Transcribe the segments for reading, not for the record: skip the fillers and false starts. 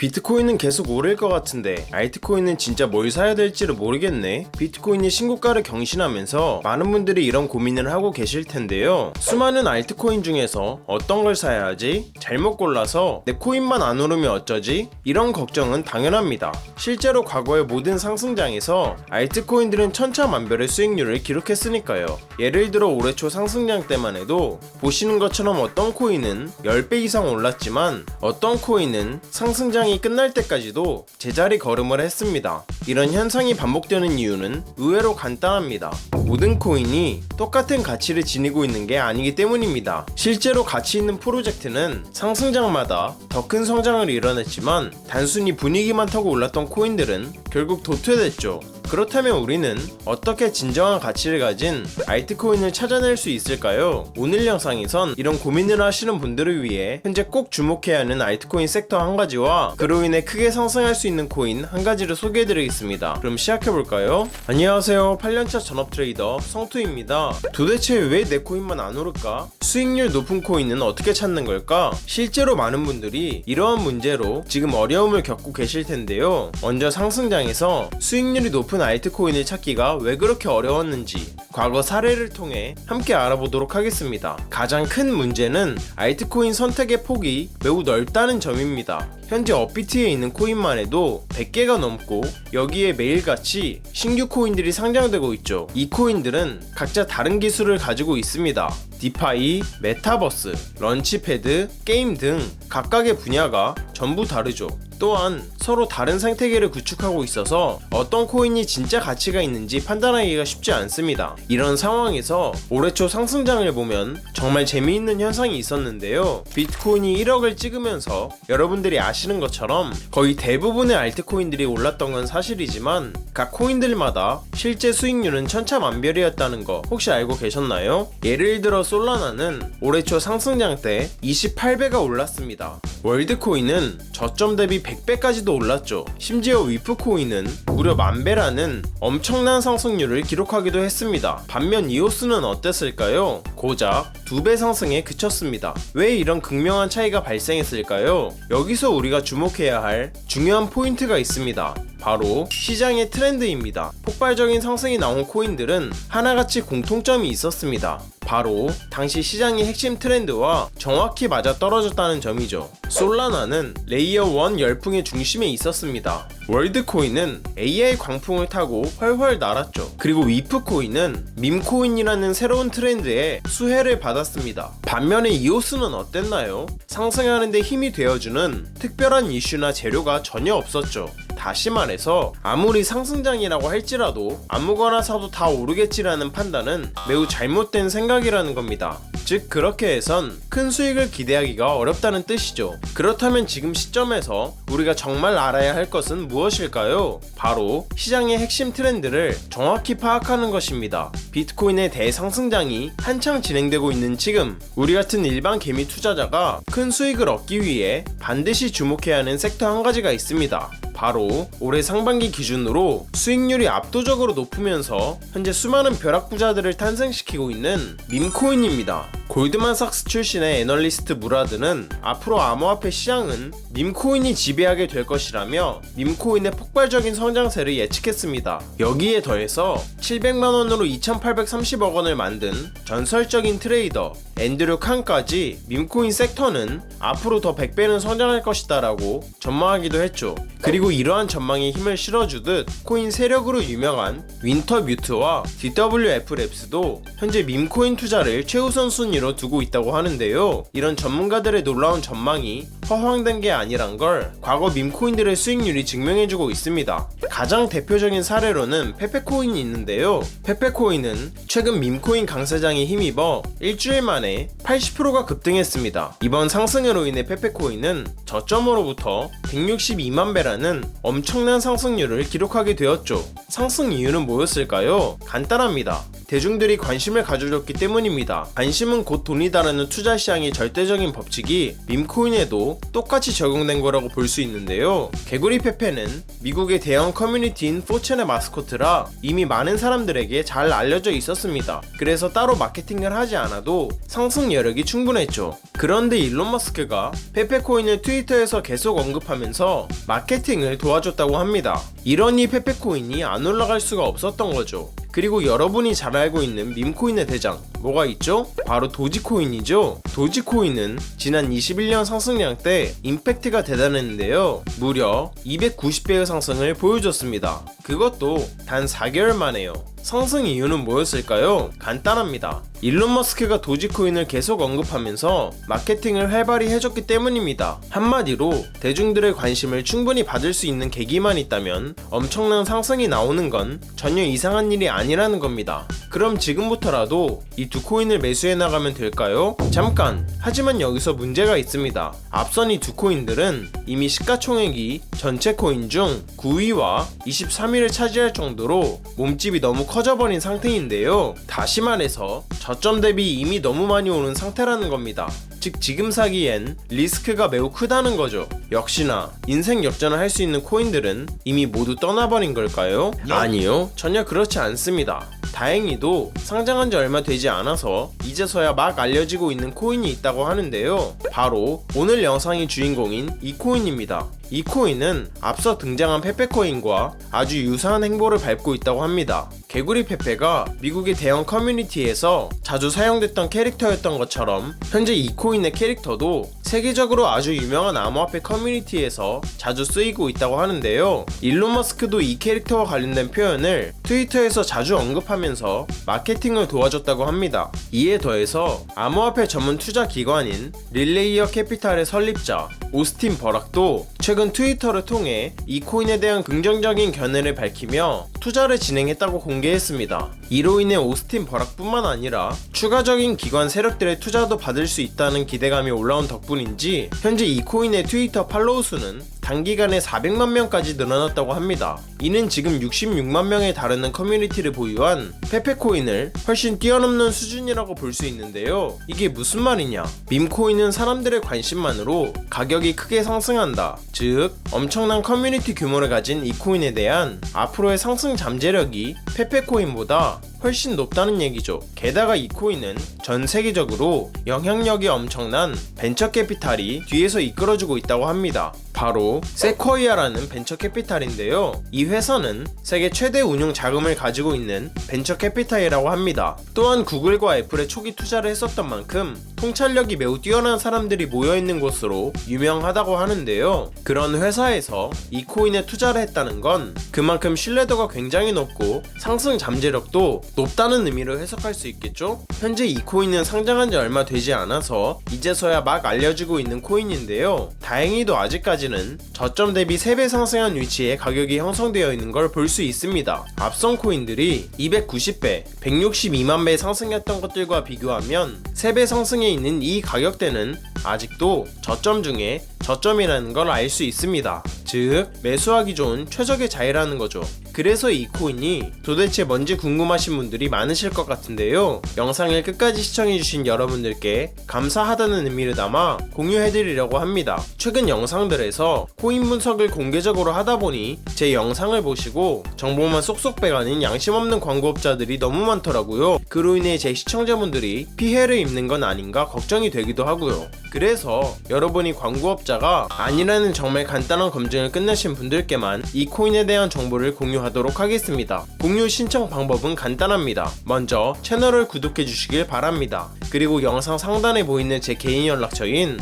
비트코인은 계속 오를 것 같은데 알트코인은 진짜 뭘 사야 될지를 모르겠네. 비트코인이 신고가를 경신하면서 많은 분들이 이런 고민을 하고 계실 텐데요. 수많은 알트코인 중에서 어떤 걸 사야 하지? 잘못 골라서 내 코인만 안 오르면 어쩌지? 이런 걱정은 당연합니다. 실제로 과거의 모든 상승장에서 알트코인들은 천차만별의 수익률을 기록했으니까요. 예를 들어 올해 초 상승장 때만 해도 보시는 것처럼 어떤 코인은 10배 이상 올랐지만 어떤 코인은 상승장이 끝날 때까지도 제자리 걸음을 했습니다. 이런 현상이 반복되는 이유는 의외로 간단합니다. 모든 코인이 똑같은 가치를 지니고 있는 게 아니기 때문입니다. 실제로 가치 있는 프로젝트는 상승장마다 더 큰 성장을 이뤄냈지만 단순히 분위기만 타고 올랐던 코인들은 결국 도태됐죠. 그렇다면 우리는 어떻게 진정한 가치를 가진 알트코인을 찾아낼 수 있을까요? 오늘 영상에선 이런 고민을 하시는 분들을 위해 현재 꼭 주목해야 하는 알트코인 섹터 한 가지와 그로 인해 크게 상승할 수 있는 코인 한 가지를 소개해드리겠습니다. 그럼 시작해볼까요? 안녕하세요. 8년차 전업 트레이더 성투입니다. 도대체 왜 내 코인만 안 오를까? 수익률 높은 코인은 어떻게 찾는 걸까? 실제로 많은 분들이 이러한 문제로 지금 어려움을 겪고 계실 텐데요. 먼저 상승장에서 수익률이 높은 알트코인을 찾기가 왜 그렇게 어려웠는지 과거 사례를 통해 함께 알아보도록 하겠습니다. 가장 큰 문제는 알트코인 선택의 폭이 매우 넓다는 점입니다. 현재 업비트에 있는 코인만 해도 100개가 넘고 여기에 매일같이 신규 코인들이 상장되고 있죠. 이 코인들은 각자 다른 기술을 가지고 있습니다. 디파이, 메타버스, 런치패드, 게임 등 각각의 분야가 전부 다르죠. 또한 서로 다른 생태계를 구축하고 있어서 어떤 코인이 진짜 가치가 있는지 판단하기가 쉽지 않습니다. 이런 상황에서 올해 초 상승장을 보면 정말 재미있는 현상이 있었는데요. 비트코인이 1억을 찍으면서 여러분들이 아시는 것처럼 거의 대부분의 알트코인들이 올랐던 건 사실이지만 각 코인들마다 실제 수익률은 천차만별이었다는 거 혹시 알고 계셨나요? 예를 들어 솔라나는 올해 초 상승장 때 28배가 올랐습니다. 월드코인은 저점 대비 100배까지도 올랐죠. 심지어 위프코인은 무려 10,000배라는 엄청난 상승률을 기록하기도 했습니다. 반면 이오스는 어땠을까요? 고작 2배 상승에 그쳤습니다. 왜 이런 극명한 차이가 발생했을까요? 여기서 우리가 주목해야 할 중요한 포인트가 있습니다. 바로 시장의 트렌드입니다. 폭발적인 상승이 나온 코인들은 하나같이 공통점이 있었습니다. 바로 당시 시장의 핵심 트렌드와 정확히 맞아떨어졌다는 점이죠. 솔라나는 레이어 1 열풍의 중심에 있었습니다. 월드코인은 AI 광풍을 타고 훨훨 날았죠. 그리고 위프코인은 밈코인이라는 새로운 트렌드에 수혜를 받았습니다. 반면에 이오스는 어땠나요? 상승하는 데 힘이 되어주는 특별한 이슈나 재료가 전혀 없었죠. 다시 말해서 아무리 상승장이라고 할지라도 아무거나 사도 다 오르겠지라는 판단은 매우 잘못된 생각이라는 겁니다. 즉 그렇게 해선 큰 수익을 기대하기가 어렵다는 뜻이죠. 그렇다면 지금 시점에서 우리가 정말 알아야 할 것은 무엇일까요? 바로 시장의 핵심 트렌드를 정확히 파악하는 것입니다. 비트코인의 대상승장이 한창 진행되고 있는 지금 우리 같은 일반 개미 투자자가 큰 수익을 얻기 위해 반드시 주목해야 하는 섹터 한 가지가 있습니다. 바로 올해 상반기 기준으로 수익률이 압도적으로 높으면서 현재 수많은 벼락부자들을 탄생시키고 있는 밈코인입니다. 골드만삭스 출신의 애널리스트 무라드는 앞으로 암호화폐 시장은 밈코인이 지배하게 될 것이라며 밈코인의 폭발적인 성장세를 예측했습니다. 여기에 더해서 700만원으로 2830억 원을 만든 전설적인 트레이더 앤드류 칸까지 밈코인 섹터는 앞으로 더 100배는 성장할 것이다 라고 전망하기도 했죠. 그리고 이러한 전망에 힘을 실어주듯 코인 세력으로 유명한 윈터뮤트와 DWF랩스도 현재 밈코인 투자를 최우선 순위로 두고 있다고 하는데요. 이런 전문가들의 놀라운 전망이 허황된 게 아니란 걸 과거 밈코인들의 수익률이 증명해주고 있습니다. 가장 대표적인 사례로는 페페코인이 있는데요. 페페코인은 최근 밈코인 강세장에 힘입어 일주일 만에 80%가 급등했습니다. 이번 상승으로 인해 페페코인은 저점으로부터 162만 배라는 엄청난 상승률을 기록하게 되었죠. 상승 이유는 뭐였을까요? 간단합니다. 대중들이 관심을 가져줬기 때문입니다. 관심은 곧 돈이다라는 투자 시장의 절대적인 법칙이 밈코인에도 똑같이 적용된 거라고 볼 수 있는데요. 개구리 페페는 미국의 대형 커뮤니티인 4chan의 마스코트라 이미 많은 사람들에게 잘 알려져 있었습니다. 그래서 따로 마케팅을 하지 않아도 상승 여력이 충분했죠. 그런데 일론 머스크가 페페코인을 트위터에서 계속 언급하면서 마케팅을 도와줬다고 합니다. 이러니 페페코인이 안 올라갈 수가 없었던 거죠. 그리고 여러분이 잘 알고 있는 밈코인의 대장 뭐가 있죠? 바로 도지코인이죠. 도지코인은 지난 21년 상승량 때 임팩트가 대단했는데요. 무려 290배의 상승을 보여줬습니다. 그것도 단 4개월 만에요. 상승 이유는 뭐였을까요? 간단합니다. 일론 머스크가 도지코인을 계속 언급하면서 마케팅을 활발히 해줬기 때문입니다. 한마디로 대중들의 관심을 충분히 받을 수 있는 계기만 있다면 엄청난 상승이 나오는 건 전혀 이상한 일이 아니라는 겁니다. 그럼 지금부터라도 이 두 코인을 매수해 나가면 될까요? 잠깐! 하지만 여기서 문제가 있습니다. 앞선 이 두 코인들은 이미 시가총액이 전체 코인 중 9위와 23위를 차지할 정도로 몸집이 너무 커져버린 상태인데요. 다시 말해서 저점 대비 이미 너무 많이 오른 상태라는 겁니다. 즉 지금 사기엔 리스크가 매우 크다는 거죠. 역시나 인생 역전을 할 수 있는 코인들은 이미 모두 떠나버린 걸까요? 아니요, 전혀 그렇지 않습니다. 다행히도 상장한 지 얼마 되지 않아서 이제서야 막 알려지고 있는 코인이 있다고 하는데요. 바로 오늘 영상의 주인공인 이 코인입니다. 이 코인은 앞서 등장한 페페코인과 아주 유사한 행보를 밟고 있다고 합니다. 개구리 페페가 미국의 대형 커뮤니티에서 자주 사용됐던 캐릭터였던 것처럼 현재 이 코인의 캐릭터도 세계적으로 아주 유명한 암호화폐 커뮤니티에서 자주 쓰이고 있다고 하는데요. 일론 머스크도 이 캐릭터와 관련된 표현을 트위터에서 자주 언급하면서 마케팅을 도와줬다고 합니다. 이에 더해서 암호화폐 전문 투자 기관인 릴레이어 캐피탈의 설립자 오스틴 버락도 최근 트위터를 통해 이 코인에 대한 긍정적인 견해를 밝히며 투자를 진행했다고 공개했습니다. 이로 인해 오스틴 버락뿐만 아니라 추가적인 기관 세력들의 투자도 받을 수 있다는 기대감이 올라온 덕분인지 현재 이 코인의 트위터 팔로우 수는 단기간에 400만 명까지 늘어났다고 합니다. 이는 지금 66만 명에 달하는 커뮤니티를 보유한 페페코인을 훨씬 뛰어넘는 수준이라고 볼 수 있는데요. 이게 무슨 말이냐? 밈코인은 사람들의 관심만으로 가격이 크게 상승한다. 즉 엄청난 커뮤니티 규모를 가진 이 코인에 대한 앞으로의 상승 잠재력이 페페코인보다 훨씬 높다는 얘기죠. 게다가 이 코인은 전 세계적으로 영향력이 엄청난 벤처 캐피탈이 뒤에서 이끌어주고 있다고 합니다. 바로 세쿼이아라는 벤처 캐피탈인데요. 이 회사는 세계 최대 운용 자금을 가지고 있는 벤처 캐피탈이라고 합니다. 또한 구글과 애플에 초기 투자를 했었던 만큼 통찰력이 매우 뛰어난 사람들이 모여있는 곳으로 유명하다고 하는데요. 그런 회사에서 이 코인에 투자를 했다는 건 그만큼 신뢰도가 굉장히 높고 상승 잠재력도 높다는 의미로 해석할 수 있겠죠? 현재 이 코인은 상장한 지 얼마 되지 않아서 이제서야 막 알려지고 있는 코인인데요. 다행히도 아직까지는 저점 대비 3배 상승한 위치에 가격이 형성되어 있는 걸 볼 수 있습니다. 앞선 코인들이 290배, 162만 배 상승했던 것들과 비교하면 3배 상승해 있는 이 가격대는 아직도 저점 중에 저점이라는 걸 알 수 있습니다. 즉 매수하기 좋은 최적의 자리라는 거죠. 그래서 이 코인이 도대체 뭔지 궁금하신 분들이 많으실 것 같은데요. 영상을 끝까지 시청해주신 여러분들께 감사하다는 의미를 담아 공유해드리려고 합니다. 최근 영상들에서 코인 분석을 공개적으로 하다보니 제 영상을 보시고 정보만 쏙쏙 빼가는 양심 없는 광고업자들이 너무 많더라고요. 그로 인해 제 시청자분들이 피해를 입는 건 아닌가 걱정이 되기도 하고요. 그래서 여러분이 광고업자가 아니라는 정말 간단한 검증을 끝내신 분들께만 이 코인에 대한 정보를 공유하도록 하겠습니다. 공유 신청 방법은 간단합니다. 먼저 채널을 구독해 주시길 바랍니다. 그리고 영상 상단에 보이는 제 개인 연락처인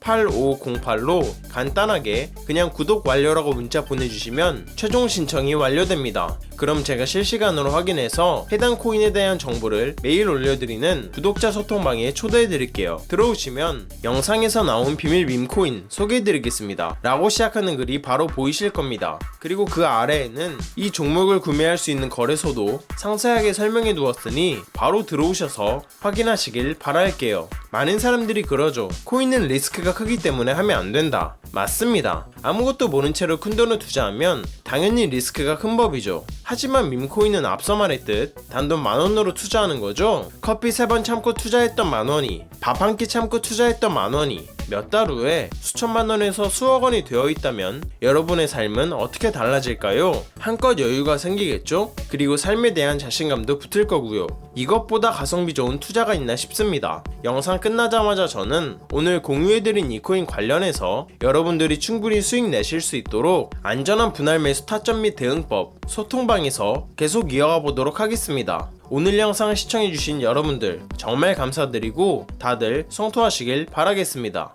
010-8459-8508로 간단하게 그냥 구독 완료라고 문자 보내주시면 최종 신청이 완료됩니다. 그럼 제가 실시간으로 확인해서 해당 코인에 대한 정보를 매일 올려드리는 구독자 소통방에 초대해드릴게요. 들어오시면 영상에서 나온 비밀 밈코인 소개해드리겠습니다 라고 시작하는 글이 바로 보이실 겁니다. 그리고 그 아래에는 이 종목을 구매할 수 있는 거래소도 상세하게 설명해 두었으니 바로 들어오셔서 확인하시길 바랄게요. 많은 사람들이 그러죠. 코인은 리스크가 크기 때문에 하면 안 된다. 맞습니다. 아무것도 모른 채로 큰돈을 투자하면 당연히 리스크가 큰 법이죠. 하지만 밈코인은 앞서 말했듯 단돈 10,000원으로 투자하는 거죠. 커피 3번 참고 투자했던 10,000원이 밥 한 끼 참고 투자했던 10,000원이 몇 달 후에 수천만 원에서 수억 원이 되어 있다면 여러분의 삶은 어떻게 달라질까요? 한껏 여유가 생기겠죠? 그리고 삶에 대한 자신감도 붙을 거고요. 이것보다 가성비 좋은 투자가 있나 싶습니다. 영상 끝나자마자 저는 오늘 공유해드린 이 코인 관련해서 여러분들이 충분히 수익 내실 수 있도록 안전한 분할 매수 타점 및 대응법 소통방에서 계속 이어가 보도록 하겠습니다. 오늘 영상을 시청해주신 여러분들 정말 감사드리고 다들 성토하시길 바라겠습니다.